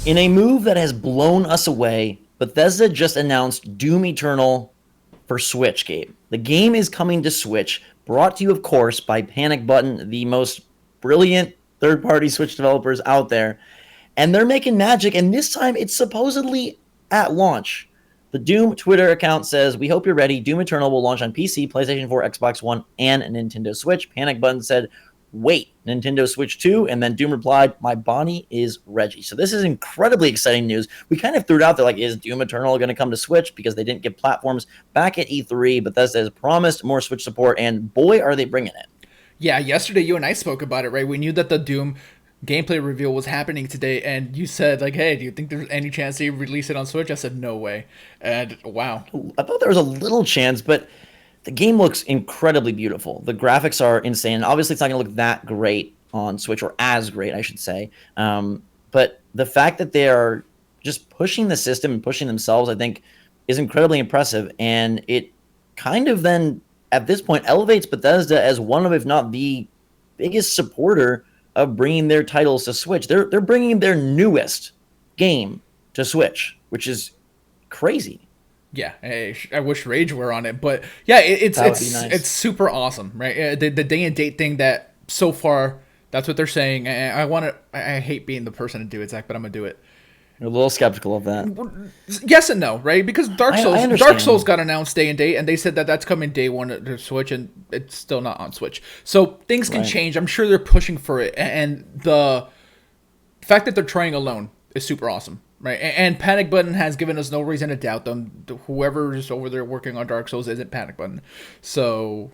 In a move that has blown us away, Bethesda just announced Doom Eternal for Switch game. The game is coming to Switch, brought to you, of course, by Panic Button, the most brilliant third party Switch developers out there. And they're making magic, and this time it's supposedly at launch. The Doom Twitter account says, "We hope you're ready. Doom Eternal will launch on PC, PlayStation 4, Xbox One, and Nintendo Switch." Panic Button said, "Wait, Nintendo Switch 2?" And then Doom replied, "My Bonnie is Reggie." So this is incredibly exciting news. We kind of threw it out there like, is Doom Eternal going to come to Switch? Because they didn't get platforms back at E3. Bethesda has promised more Switch support, and boy, are they bringing it. Yeah, yesterday you and I spoke about it, right? We knew that the Doom gameplay reveal was happening today, and you said like, "Hey, do you think there's any chance they release it on Switch?" I said, "No way," and wow. I thought there was a little chance, but the game looks incredibly beautiful. The graphics are insane. Obviously, it's not going to look that great on Switch, or as great, I should say. But the fact that they are just pushing the system and pushing themselves, I think, is incredibly impressive. And it kind of then, at this point, elevates Bethesda as one of, if not the biggest supporter of bringing their titles to Switch. They're bringing their newest game to Switch, which is crazy. Yeah, I wish Rage were on it, but yeah, it's That would be it's it's nice. super awesome, right? The day and date thing that so far that's what they're saying. I want to. I hate being the person to do it, Zach, but I'm gonna do it. I'm a little skeptical of that. Yes and no, right? Because I Dark Souls understand. got announced day and date, and they said that that's coming day one to Switch, and it's still not on Switch. So things can Right. change. I'm sure they're pushing for it, and the fact that they're trying alone is super awesome, right? And Panic Button has given us no reason to doubt them. Whoever is over there working on Dark Souls isn't Panic Button, so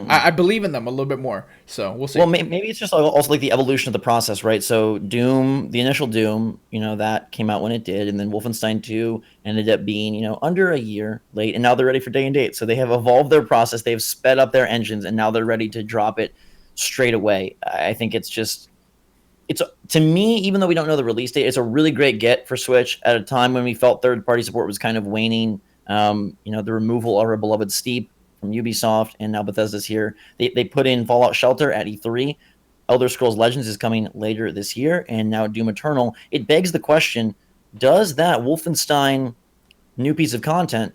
I believe in them a little bit more. So we'll see. Well, maybe it's just also like the evolution of the process, right? So Doom, the initial Doom, that came out when it did, and then Wolfenstein 2 ended up being, under a year late, and now they're ready for day and date. So they have evolved their process, they've sped up their engines, and now they're ready to drop it straight away. I think it's to me, even though we don't know the release date, it's a really great get for Switch at a time when we felt third party support was kind of waning. The removal of our beloved Steep from Ubisoft, and now Bethesda's here. They put in Fallout Shelter at E3. Elder Scrolls Legends is coming later this year, and now Doom Eternal. It begs the question: does that Wolfenstein new piece of content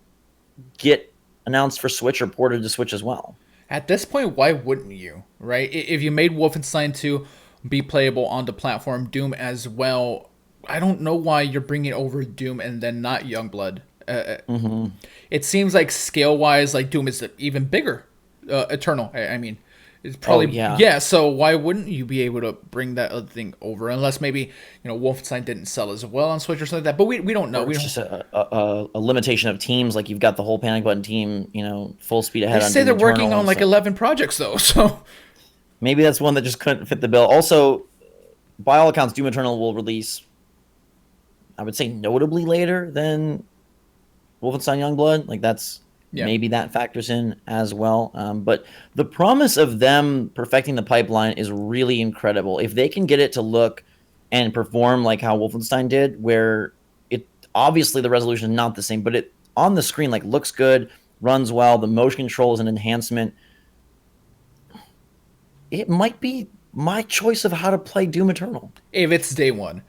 get announced for Switch or ported to Switch as well? At this point, why wouldn't you, right? If you made Wolfenstein 2 be playable on the platform, Doom as well, I don't know why you're bringing over Doom and then not Youngblood. Mm-hmm. It seems like scale wise, like Doom is even bigger. Eternal, I mean, it's Oh probably yeah, yeah. So why wouldn't you be able to bring that other thing over? Unless maybe Wolfenstein didn't sell as well on Switch or something like that. But we don't know. or We it's don't. just a limitation of teams. Like you've got the whole Panic Button team, full speed They ahead on say Doom they're working Eternal, on and like so 11 projects though. So maybe that's one that just couldn't fit the bill. Also, by all accounts, Doom Eternal will release, I would say, notably later than Wolfenstein Youngblood. Like that's yeah. maybe that factors in as well. But the promise of them perfecting the pipeline is really incredible. If they can get it to look and perform like how Wolfenstein did, where it obviously the resolution is not the same, but it on the screen like looks good, runs well, the motion control is an enhancement. It might be my choice of how to play Doom Eternal. If it's day one,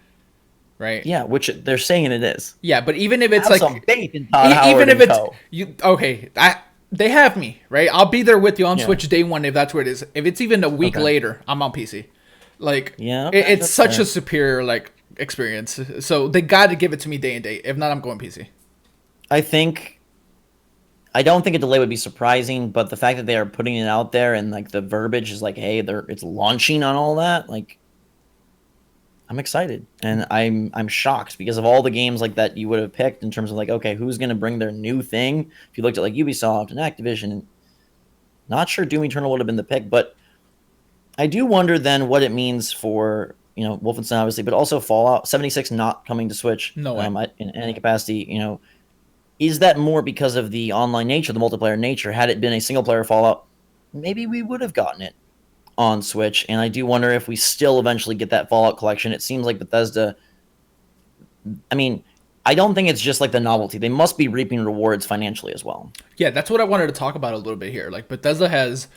right? Yeah, which they're saying it is. Yeah, but even if it's Have some like, faith in Todd Howard even if and it's co. you, okay, they have me right. I'll be there with you on Yeah. Switch day one if that's where it is. If it's even a week Okay. later, I'm on PC. Like, Yeah. Okay. it's That's such a fair. superior like experience. So they got to give it to me day and date. If not, I'm going PC. I think I don't think a delay would be surprising, but the fact that they are putting it out there and like the verbiage is like, hey, it's launching on all that, like I'm excited. And I'm shocked because of all the games like that you would have picked in terms of like, okay, who's gonna bring their new thing? If you looked at like Ubisoft and Activision, and not sure Doom Eternal would have been the pick, but I do wonder then what it means for Wolfenstein obviously, but also Fallout 76 not coming to Switch No way. in any capacity. Is that more because of the online nature, the multiplayer nature? Had it been a single player Fallout, maybe we would have gotten it on Switch. And I do wonder if we still eventually get that Fallout collection. It seems like Bethesda. I mean, I don't think it's just like the novelty. They must be reaping rewards financially as well. Yeah, that's what I wanted to talk about a little bit here. Like Bethesda has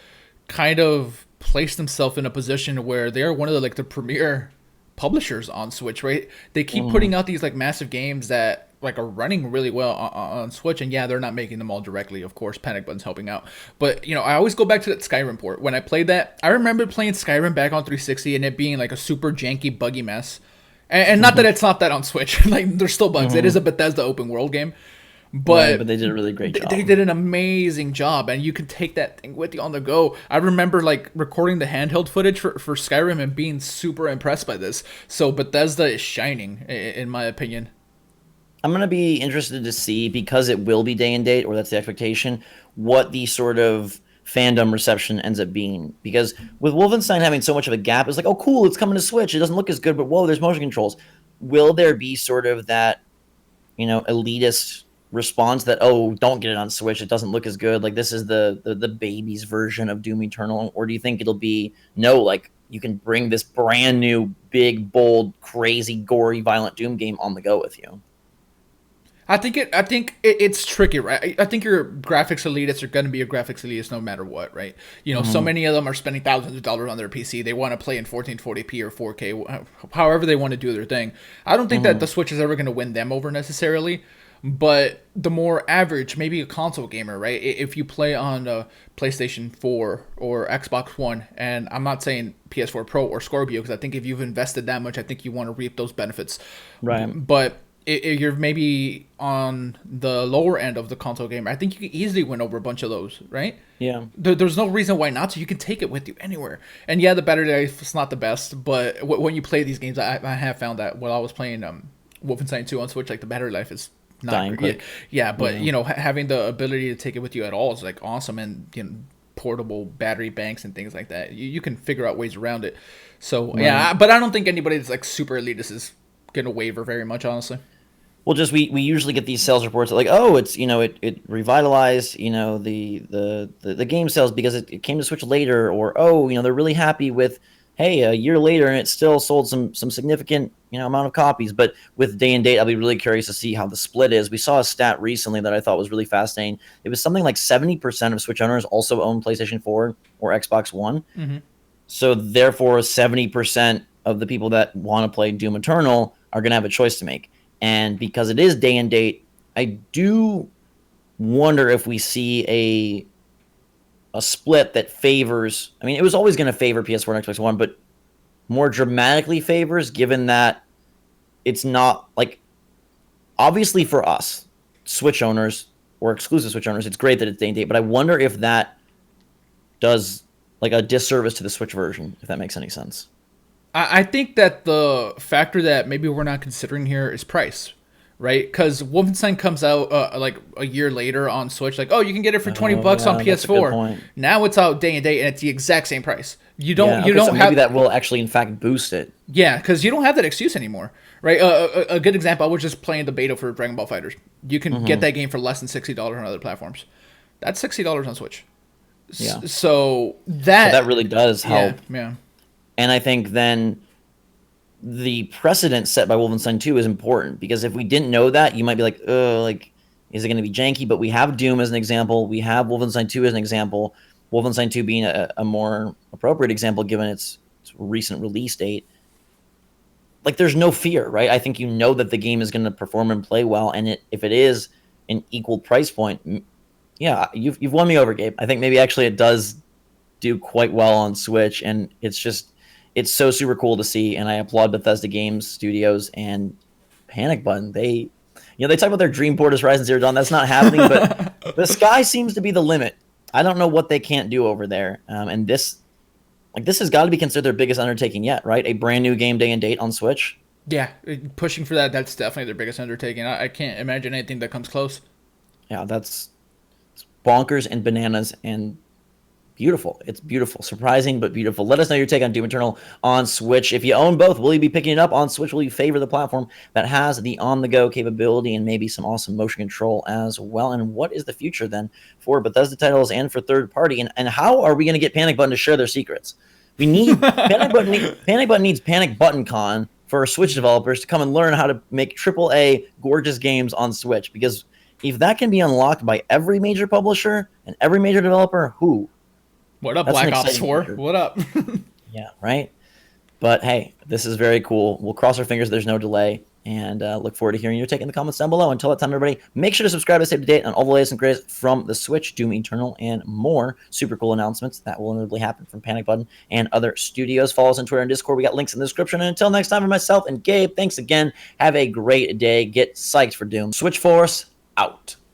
kind of placed themselves in a position where they are one of the like the premier publishers on Switch, right? They keep putting out these like massive games that like are running really well on Switch, and yeah, they're not making them all directly. Of course, Panic Button's helping out, but I always go back to that Skyrim port. When I played that, I remember playing Skyrim back on 360 and it being like a super janky, buggy mess. And not that it's not that on Switch, like there's still bugs. It is a Bethesda open world game, Right, but but they did a really great job. they did an amazing job, and you can take that thing with you on the go. I remember like recording the handheld footage for Skyrim and being super impressed by this. So Bethesda is shining, in my opinion. I'm going to be interested to see, because it will be day and date, or that's the expectation, what the sort of fandom reception ends up being. Because with Wolfenstein having so much of a gap, it's like, oh, cool, it's coming to Switch. It doesn't look as good, but whoa, there's motion controls. Will there be sort of that, elitist response that, oh, don't get it on Switch, it doesn't look as good, like this is the baby's version of Doom Eternal? Or do you think it'll be, no, like you can bring this brand new, big, bold, crazy, gory, violent Doom game on the go with you? It's tricky, right? I think your graphics elitists are going to be your graphics elitists no matter what, right? So many of them are spending thousands of dollars on their PC. They want to play in 1440p or 4K, however they want to do their thing. I don't think that the Switch is ever going to win them over necessarily, but the more average, maybe a console gamer, right? If you play on a PlayStation 4 or Xbox One, and I'm not saying PS4 Pro or Scorpio, because I think if you've invested that much, I think you want to reap those benefits. Right. But you're maybe on the lower end of the console game, I think you can easily win over a bunch of those, right? Yeah. There's no reason why not to. You can take it with you anywhere. And yeah, the battery life is not the best, but when you play these games, I have found that while I was playing Wolfenstein 2 on Switch, like the battery life is not Dying quick. Yeah, but having the ability to take it with you at all is like awesome, and portable battery banks and things like that. You can figure out ways around it. So yeah, but I don't think anybody that's like super elitist is gonna waver very much, honestly. Well, just we usually get these sales reports that, like, oh, it's it revitalized the game sales because it came to Switch later, or oh, they're really happy with, hey, a year later and it still sold some significant amount of copies. But with day and date, I'll be really curious to see how the split is. We saw a stat recently that I thought was really fascinating. It was something like 70% of Switch owners also own PlayStation 4 or Xbox One. Mm-hmm. So therefore, 70% of the people that want to play Doom Eternal are going to have a choice to make. And because it is day and date, I do wonder if we see a split that favors. I mean, it was always going to favor PS4 and Xbox One, but more dramatically favors, given that it's not like, obviously for us Switch owners or exclusive Switch owners, it's great that it's day and date. But I wonder if that does like a disservice to the Switch version, if that makes any sense. I think that the factor that maybe we're not considering here is price, right? Because Wolfenstein comes out like a year later on Switch, like, oh, you can get it for $20 on PS4. Now it's out day and date, and it's the exact same price. You don't so have maybe that will actually in fact boost it. Yeah, because you don't have that excuse anymore, right? A good example, I was just playing the beta for Dragon Ball FighterZ. You can get that game for less than $60 on other platforms. That's $60 on Switch. Yeah. So that really does help. Yeah. And I think then the precedent set by Wolfenstein 2 is important, because if we didn't know that, you might be like, oh, like, is it going to be janky? But we have Doom as an example. We have Wolfenstein 2 as an example. Wolfenstein 2 being a more appropriate example given its recent release date. Like, there's no fear, right? I think that the game is going to perform and play well, and if it is an equal price point, yeah, you've won me over, Gabe. I think maybe actually it does do quite well on Switch, and it's so super cool to see, and I applaud Bethesda Games Studios and Panic Button. They talk about their dream port as Horizon Zero Dawn. That's not happening, but the sky seems to be the limit. I don't know what they can't do over there. And this has got to be considered their biggest undertaking yet, right? A brand new game day and date on Switch. Yeah, pushing for that. That's definitely their biggest undertaking. I can't imagine anything that comes close. Yeah, that's bonkers and bananas and beautiful. It's beautiful. Surprising, but beautiful. Let us know your take on Doom Eternal on Switch. If you own both, will you be picking it up on Switch? Will you favor the platform that has the on-the-go capability and maybe some awesome motion control as well? And what is the future then for Bethesda titles and for third party? And how are we going to get Panic Button to share their secrets? We need Panic Button needs Panic Button Con for Switch developers to come and learn how to make AAA gorgeous games on Switch. Because if that can be unlocked by every major publisher and every major developer, What up, Black Ops 4? What up? Yeah, right? But hey, this is very cool. We'll cross our fingers there's no delay, and look forward to hearing your take in the comments down below. Until that time, everybody, make sure to subscribe to stay up to date on all the latest and greatest from the Switch, Doom Eternal, and more super cool announcements that will inevitably happen from Panic Button and other studios. Follow us on Twitter and Discord. We got links in the description. And until next time, for myself and Gabe, thanks again. Have a great day. Get psyched for Doom. Switch Force out.